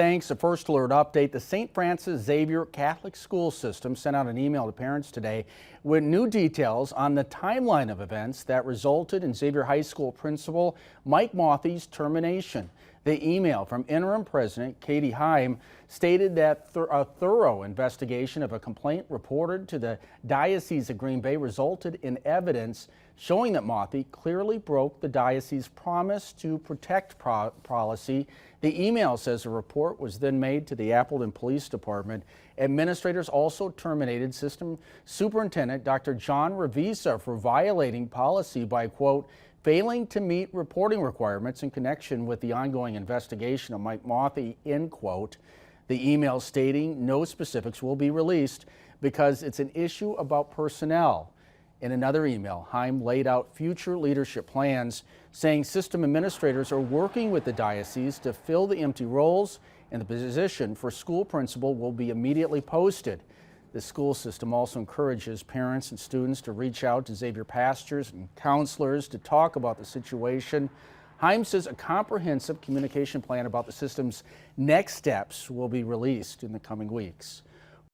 Thanks. A first alert update. The St. Francis Xavier Catholic School System sent out an email to parents today with new details on the timeline of events that resulted in Xavier High School principal Mike Mothy's termination. The email from interim president Katie Heim stated that a thorough investigation of a complaint reported to the Diocese of Green Bay resulted in evidence showing that Mothy clearly broke the diocese's promise to protect policy. The email says a report was then made to the Appleton Police Department. Administrators also terminated System Superintendent Dr. John Revisa for violating policy by, quote, failing to meet reporting requirements in connection with the ongoing investigation of Mike Mothy, end quote. The email stating no specifics will be released because it's an issue about personnel. In another email, Heim laid out future leadership plans, saying system administrators are working with the diocese to fill the empty roles, and the position for school principal will be immediately posted. The school system also encourages parents and students to reach out to Xavier pastors and counselors to talk about the situation. Heim says a comprehensive communication plan about the system's next steps will be released in the coming weeks.